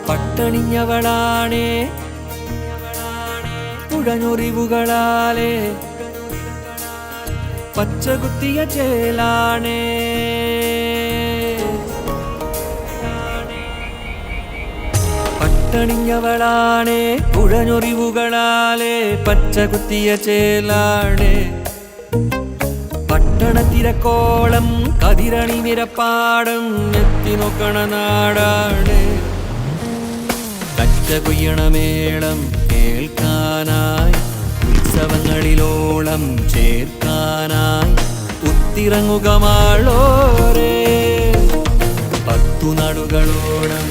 പട്ടണിഞ്ഞവളാണേ പുഴഞ്ഞൊറിവുകളാലേ പച്ചകുത്തിയ ചേലാണേ പട്ടണിഞ്ഞവളാണേ പുഴഞ്ഞൊറിവുകളാലേ പച്ചകുത്തിയ ചേലാണേ പട്ടണത്തിരക്കോളം കതിരണി നിരപ്പാടം എത്തി നോക്കണ നാടാണ് കച്ച കൊയ്യണമേളം കേൾക്കാനായി ഉത്സവങ്ങളിലോളം ചേർക്കാനായി ഉത്തിറങ്ങുക മാളോരേ 10 നടുകളോളം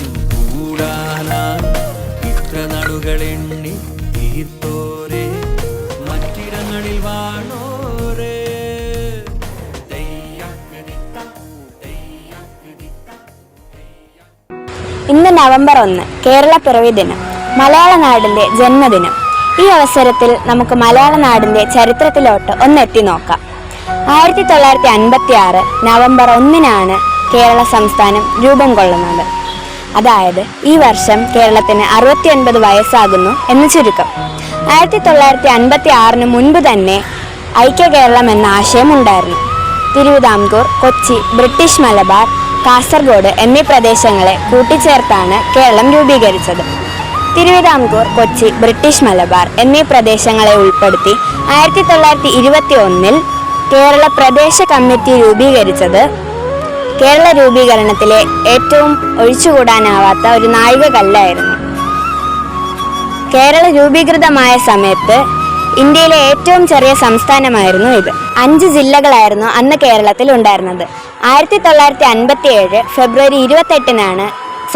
കൂടാനായി ഇത്ര നടുകളെണ്ണി തീർത്തോരേ മറ്റിടങ്ങളിൽ വാണോരേ. ഇന്ന് നവംബർ 1 കേരള പിറവി ദിനം, മലയാള നാടിന്റെ ജന്മദിനം. ഈ അവസരത്തിൽ നമുക്ക് മലയാള നാടിന്റെ ചരിത്രത്തിലോട്ട് ഒന്നെത്തി നോക്കാം. 1956 നവംബർ 1 കേരള സംസ്ഥാനം രൂപം കൊള്ളുന്നത്. അതായത് ഈ വർഷം കേരളത്തിന് 69 വയസ്സാകുന്നു എന്ന് ചുരുക്കം. 1956 മുൻപ് തന്നെ ഐക്യ കേരളം എന്ന ആശയം ഉണ്ടായിരുന്നു. തിരുവിതാംകൂർ, കൊച്ചി, ബ്രിട്ടീഷ് മലബാർ, കാസർഗോഡ് എന്നീ പ്രദേശങ്ങളെ കൂട്ടിച്ചേർത്താണ് കേരളം രൂപീകരിച്ചത്. തിരുവിതാംകൂർ, കൊച്ചി, ബ്രിട്ടീഷ് മലബാർ എന്നീ പ്രദേശങ്ങളെ ഉൾപ്പെടുത്തി 1921 കേരള പ്രദേശ കമ്മിറ്റി രൂപീകരിച്ചത് കേരള രൂപീകരണത്തിലെ ഏറ്റവും ഒഴിച്ചുകൂടാനാവാത്ത ഒരു നാഴികക്കല്ലായിരുന്നു. കേരള രൂപീകൃതമായ സമയത്ത് ഇന്ത്യയിലെ ഏറ്റവും ചെറിയ സംസ്ഥാനമായിരുന്നു ഇത്. 5 ജില്ലകളായിരുന്നു അന്ന് കേരളത്തിൽ ഉണ്ടായിരുന്നത്. 1957 ഫെബ്രുവരി 28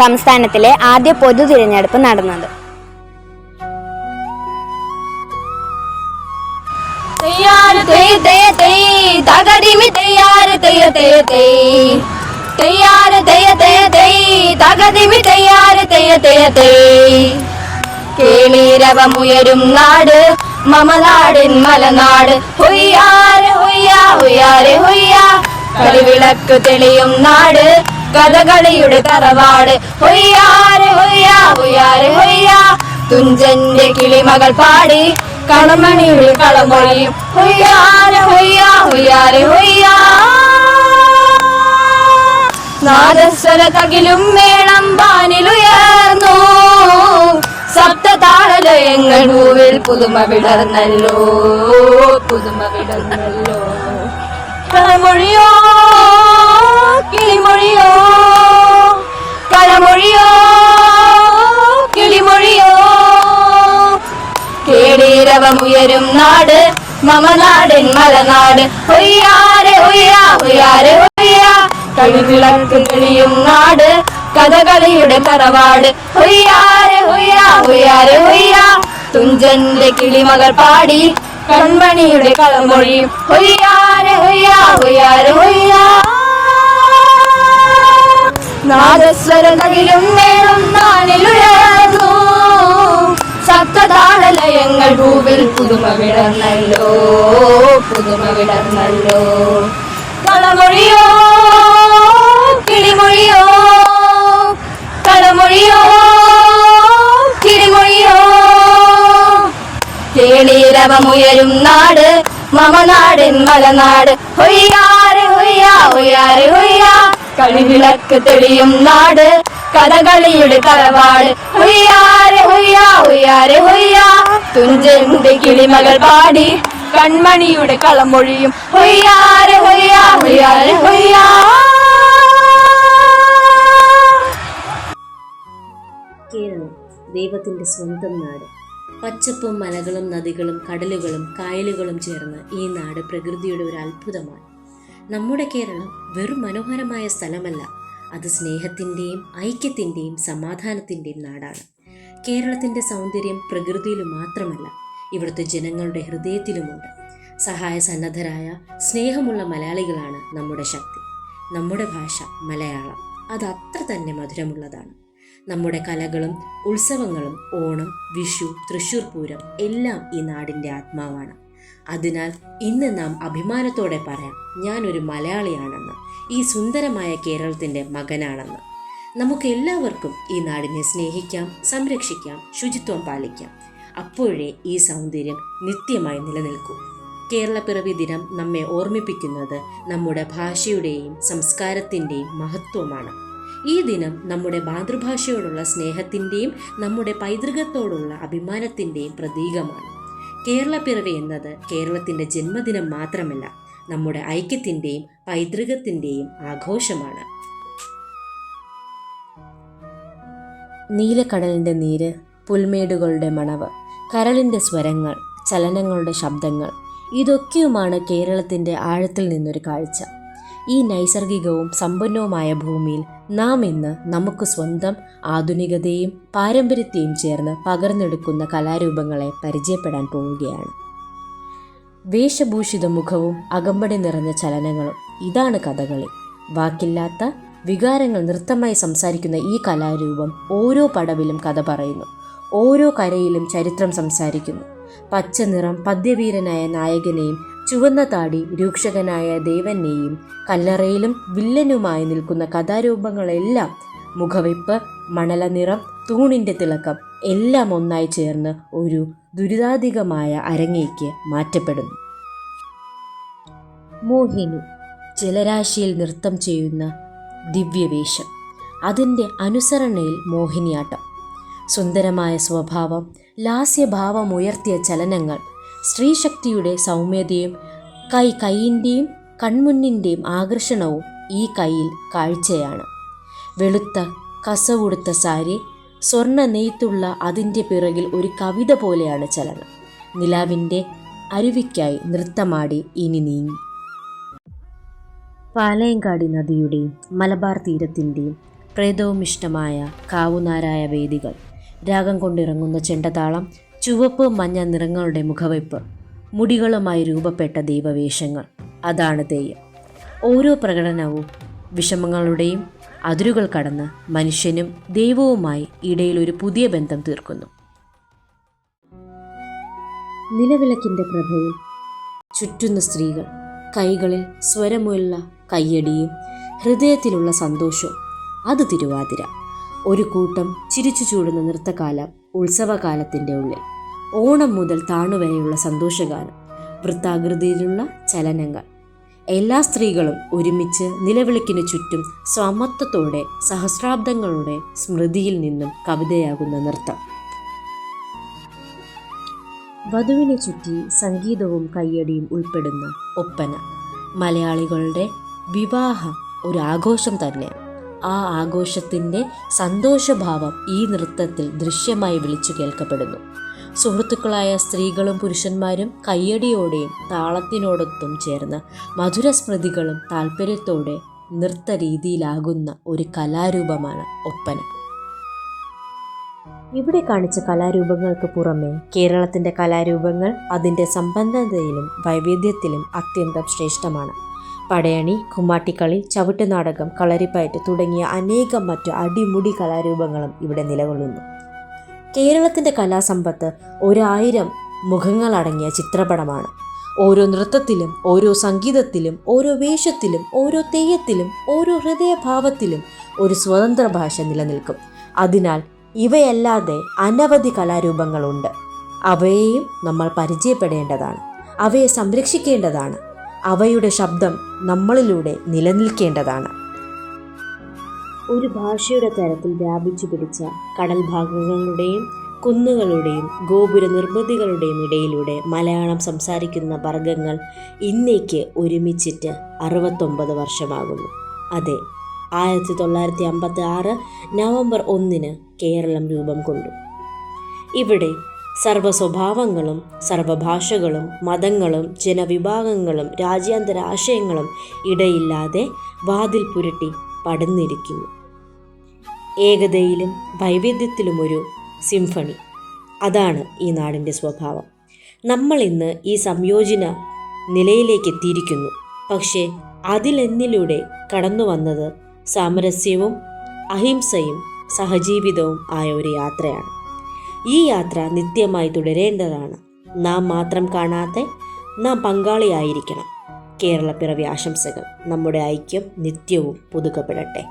സംസ്ഥാനത്തിലെ ആദ്യ പൊതു തിരഞ്ഞെടുപ്പ് നടന്നത്. കേളീരവമുയരും നാട് മമനാടിൻ മലനാട് ഹുയ്യാരെ ഹുയ്യാ ഹുയ്യാരെ ഹുയ്യാ കളിവിളക്ക് തെളിയും നാട് കഥകളിയുടെ തറവാട് ഹുയ്യാരെ ഹുയ്യാ ഹുയ്യാരെ ഹുയ്യാ തുഞ്ചന്റെ കിളിമകൾ പാടി കണമണിയുടെ കളമൊഴിയും ഹുയ്യാരെ ഹുയ്യാ ഹുയ്യാരെ ഹുയ്യാ നാദസ്വര തകിലും മേളം വാനിലുയർന്നു സപ്തതാളലയങ്ങൾ ഭൂവിൽ പുതുമ വിടർന്നല്ലോ പുതുമ വിടർന്നല്ലോ കളമൊഴിയോ കിളിമൊഴിയോ കളമൊഴിയോ കിളിമൊഴിയോ കേളീരവമുയരും നാട് മമനാടിൻ മലനാട് ഹുയ്യാരെ ഹുയ്യാ ഹുയ്യാരെ ഹുയ്യാ കളിവിളക്ക് തെളിയും നാട് കഥകളിയുടെ തറവാട് ഹുയ്യാരെ ഹുയ്യാ ഹുയ്യാരെ ഹുയ്യാ തുഞ്ചന്റെ കിളിമകൾ പാടി കൺമണിയുടെ കളമൊഴിയും ഹുയ്യാരെ ഹുയ്യാ ഹുയ്യാരെ ഹുയ്യാ നാദസ്വരതകിലും മേളം നാനിലുയർന്നു സപ്തതാളലയങ്ങൾ ഭൂവിൽ പുതുമ വിടർന്നല്ലോ പുതുമ വിടർന്നല്ലോ കളമൊഴിയോ കിളിമൊഴിയോ കളമൊഴിയോ കിളിമൊഴിയോ കേളീരവമുയരും നാട് മമനാടിൻ മലനാട് ഹുയ്യാരെ ഹുയ്യാ ഹുയ്യാരെ ഹുയ്യാ കളിവിളക്ക് തെളിയും നാട് കഥകളിയുടെ തറവാട് ഹുയ്യാരെ ഹുയ്യാ ഹുയ്യാരെ ഹുയ്യാ തുഞ്ചന്റെ കിളിമകൾ പാടി കൺമണിയുടെ കളമൊഴിയും ഹുയ്യാരെ ഹുയ്യാ ഹുയ്യാരെ ഹുയ്യാ. കേരളം ദൈവത്തിൻ്റെ സ്വന്തം നാട്. പച്ചപ്പും മലകളും നദികളും കടലുകളും കായലുകളും ചേർന്ന് ഈ നാട് പ്രകൃതിയുടെ ഒരു അത്ഭുതമാണ്. നമ്മുടെ കേരളം വെറും മനോഹരമായ സ്ഥലമല്ല, അത് സ്നേഹത്തിൻ്റെയും ഐക്യത്തിൻ്റെയും സമാധാനത്തിൻ്റെയും നാടാണ്. കേരളത്തിൻ്റെ സൗന്ദര്യം പ്രകൃതിയിലും മാത്രമല്ല, ഇവിടുത്തെ ജനങ്ങളുടെ ഹൃദയത്തിലുമുണ്ട്. സഹായ സന്നദ്ധരായ സ്നേഹമുള്ള മലയാളികളാണ് നമ്മുടെ ശക്തി. നമ്മുടെ ഭാഷ മലയാളം അത് അത്ര തന്നെ മധുരമുള്ളതാണ്. നമ്മുടെ കലകളും ഉത്സവങ്ങളും ഓണം, വിഷു, തൃശ്ശൂർ പൂരം എല്ലാം ഈ നാടിൻ്റെ ആത്മാവാണ്. അതിനാൽ ഇന്ന് നാം അഭിമാനത്തോടെ പറയാം, ഞാനൊരു മലയാളിയാണെന്ന്, ഈ സുന്ദരമായ കേരളത്തിൻ്റെ മകനാണെന്ന്. നമുക്ക് എല്ലാവർക്കും ഈ നാടിനെ സ്നേഹിക്കാം, സംരക്ഷിക്കാം, ശുചിത്വം പാലിക്കാം. അപ്പോഴേ ഈ സൗന്ദര്യം നിത്യമായി നിലനിൽക്കൂ. കേരളപ്പിറവി ദിനം നമ്മെ ഓർമ്മിപ്പിക്കുന്നത് നമ്മുടെ ഭാഷയുടെയും സംസ്കാരത്തിൻ്റെയും മഹത്വമാണ്. ഈ ദിനം നമ്മുടെ മാതൃഭാഷയോടുള്ള സ്നേഹത്തിൻ്റെയും നമ്മുടെ പൈതൃകത്തോടുള്ള അഭിമാനത്തിൻ്റെയും പ്രതീകമാണ്. കേരളപ്പിറവി എന്നത് കേരളത്തിൻ്റെ ജന്മദിനം മാത്രമല്ല, നമ്മുടെ ഐക്യത്തിൻ്റെയും പൈതൃകത്തിൻ്റെയും ആഘോഷമാണ്. നീലക്കടലിൻ്റെ നീര്, പുൽമേടുകളുടെ മണവ്, കരളിൻ്റെ സ്വരങ്ങൾ, ചലനങ്ങളുടെ ശബ്ദങ്ങൾ, ഇതൊക്കെയുമാണ് കേരളത്തിൻ്റെ ആഴത്തിൽ നിന്നൊരു കാഴ്ച. ഈ നൈസർഗികവും സമ്പന്നവുമായ ഭൂമിയിൽ നാം ഇന്ന് നമുക്ക് സ്വന്തം ആധുനികതയും പാരമ്പര്യത്തെയും ചേർന്ന് പകർന്നെടുക്കുന്ന കലാരൂപങ്ങളെ പരിചയപ്പെടാൻ പോവുകയാണ്. വേഷഭൂഷിത മുഖവും അകമ്പടി നിറഞ്ഞ ചലനങ്ങളും, ഇതാണ് കഥകളി. വാക്കില്ലാത്ത വികാരങ്ങൾ നൃത്തമായി സംസാരിക്കുന്ന ഈ കലാരൂപം ഓരോ പടവിലും കഥ പറയുന്നു, ഓരോ കരയിലും ചരിത്രം സംസാരിക്കുന്നു. പച്ച നിറം പദ്യവീരനായ നായകനെയും ചുവന്ന താടി രൂക്ഷകനായ ദേവനെയും, കല്ലറയിലും വില്ലനുമായി നിൽക്കുന്ന കഥാരൂപങ്ങളെല്ലാം, മുഖവെപ്പ്, മണലനിറം, തൂണിൻ്റെ തിളക്കം എല്ലാം ഒന്നായി ചേർന്ന് ഒരു ദുരിതാധികമായ അരങ്ങേക്ക് മാറ്റപ്പെടുന്നു. മോഹിനി, ജലരാശിയിൽ നൃത്തം ചെയ്യുന്ന ദിവ്യവേഷം, അതിൻ്റെ അനുസരണയിൽ മോഹിനിയാട്ടം. സുന്ദരമായ സ്വഭാവം, ലാസ്യഭാവമുയർത്തിയ ചലനങ്ങൾ, സ്ത്രീശക്തിയുടെ സൗമ്യതയും കൈയിൻ്റെയും കൺമുന്നിൻ്റെയും ആകർഷണവും ഈ കയ്യിൽ കാഴ്ചയാണ്. വെളുത്ത കസവുടുത്ത സാരി, സ്വർണ്ണ നെയ്ത്തുള്ള അതിൻ്റെ പിറകിൽ ഒരു കവിത പോലെയാണ് ചലനം. നിലാവിൻ്റെ അരുവിക്കായി നൃത്തമാടി ഇനി നീങ്ങി. പാലയങ്കാടി നദിയുടെയും മലബാർ തീരത്തിൻ്റെയും പ്രേതവുമിഷ്ടമായ കാവുനാരായ വേദികൾ, രാഗം കൊണ്ടിറങ്ങുന്ന ചെണ്ടതാളം, ചുവപ്പ് മഞ്ഞ നിറങ്ങളുടെ മുഖവയ്പ്, മുടികളുമായി രൂപപ്പെട്ട ദൈവവേഷങ്ങൾ, അതാണ് തെയ്യം. ഓരോ പ്രകടനവും വിഷമങ്ങളുടെയും അതിരുകൾ കടന്ന് മനുഷ്യനും ദൈവവുമായി ഇടയിൽ ഒരു പുതിയ ബന്ധം തീർക്കുന്നു. നിലവിളക്കിൻ്റെ പ്രഭയിൽ ചുറ്റുന്ന സ്ത്രീകൾ, കൈകളിൽ സ്വരമുള്ള കയ്യടിയും ഹൃദയത്തിലുള്ള സന്തോഷവും, അത് തിരുവാതിര. ഒരു കൂട്ടം ചിരിച്ചു ചൂടുന്ന നൃത്തകാലം ഉത്സവകാലത്തിൻ്റെ ഉള്ളിൽ. ഓണം മുതൽ താണുവരെയുള്ള സന്തോഷഗാനം, വൃത്താകൃതിയിലുള്ള ചലനങ്ങൾ. എല്ലാ സ്ത്രീകളും ഒരുമിച്ച് നിലവിളക്കിന് ചുറ്റും സമത്വത്തോടെ സഹസ്രാബ്ദങ്ങളുടെ സ്മൃതിയിൽ നിന്നും കവിതയാകുന്ന നൃത്തം. വധുവിനെ ചുറ്റി സംഗീതവും കയ്യടിയും ഉൾപ്പെടുന്ന ഒപ്പന. മലയാളികളുടെ വിവാഹം ഒരു ആഘോഷം തന്നെയാണ്. ആ ആഘോഷത്തിൻ്റെ സന്തോഷഭാവം ഈ നൃത്തത്തിൽ ദൃശ്യമായി വിളിച്ചു കേൾക്കപ്പെടുന്നു. സുഹൃത്തുക്കളായ സ്ത്രീകളും പുരുഷന്മാരും കയ്യടിയോടെയും താളത്തിനോടൊത്തും ചേർന്ന് മധുരസ്മൃതികളും താല്പര്യത്തോടെ നൃത്തരീതിയിലാകുന്ന ഒരു കലാരൂപമാണ് ഒപ്പന. ഇവിടെ കാണിച്ച കലാരൂപങ്ങൾക്ക് പുറമെ കേരളത്തിൻ്റെ കലാരൂപങ്ങൾ അതിൻ്റെ സമ്പന്നതയിലും വൈവിധ്യത്തിലും അത്യന്തം ശ്രേഷ്ഠമാണ്. പടയണി, കുമ്മാട്ടിക്കളി, ചവിട്ടുനാടകം, കളരിപ്പയറ്റ് തുടങ്ങിയ അനേകം മറ്റു അടിമുടി കലാരൂപങ്ങളും ഇവിടെ നിലകൊള്ളുന്നു. കേരളത്തിൻ്റെ കലാസമ്പത്ത് 1000 മുഖങ്ങളടങ്ങിയ ചിത്രപടമാണ്. ഓരോ നൃത്തത്തിലും, ഓരോ സംഗീതത്തിലും, ഓരോ വേഷത്തിലും, ഓരോ തെയ്യത്തിലും, ഓരോ ഹൃദയഭാവത്തിലും ഒരു സ്വതന്ത്ര ഭാഷ നിലനിൽക്കും. അതിനാൽ ഇവയല്ലാതെ അനവധി കലാരൂപങ്ങളുണ്ട്. അവയെയും നമ്മൾ പരിചയപ്പെടേണ്ടതാണ്, അവയെ സംരക്ഷിക്കേണ്ടതാണ്. അവയുടെ ശബ്ദം നമ്മളിലൂടെ നിലനിൽക്കേണ്ടതാണ്. ഒരു ഭാഷയുടെ തരത്തിൽ വ്യാപിച്ചു പിടിച്ച കടൽ ഭാഗങ്ങളുടെയും കുന്നുകളുടെയും ഗോപുര നിർമ്മിതികളുടെയും ഇടയിലൂടെ മലയാളം സംസാരിക്കുന്ന വർഗങ്ങൾ ഇന്നേക്ക് ഒരുമിച്ചിട്ട് 69 വർഷമാകുന്നു. അതെ, 1956 നവംബർ 1 കേരളം രൂപം കൊണ്ടു. ഇവിടെ സർവ്വസ്വഭാവങ്ങളും സർവ്വഭാഷകളും മതങ്ങളും ജനവിഭാഗങ്ങളും രാജ്യാന്തര ആശയങ്ങളും ഇടയില്ലാതെ വാതിൽ പുരട്ടി പടർന്നിരിക്കുന്നു. ഏകതയിലും വൈവിധ്യത്തിലുമൊരു സിംഫണി, അതാണ് ഈ നാടിൻ്റെ സ്വഭാവം. നമ്മൾ ഇന്ന് ഈ സംയോജന നിലയിലേക്ക് എത്തിയിരിക്കുന്നു. പക്ഷേ അതിലെന്നിലൂടെ കടന്നു വന്നത് സാമരസ്യവും അഹിംസയും സഹജീവിതവും ആയ ഒരു യാത്രയാണ്. ഈ യാത്ര നിത്യമായി തുടരേണ്ടതാണ്. നാം മാത്രം കാണാതെ നാം പങ്കാളിയായിരിക്കണം. കേരളപ്പിറവി ആശംസകൾ. നമ്മുടെ ഐക്യം നിത്യവും പുതുക്കപ്പെടട്ടെ.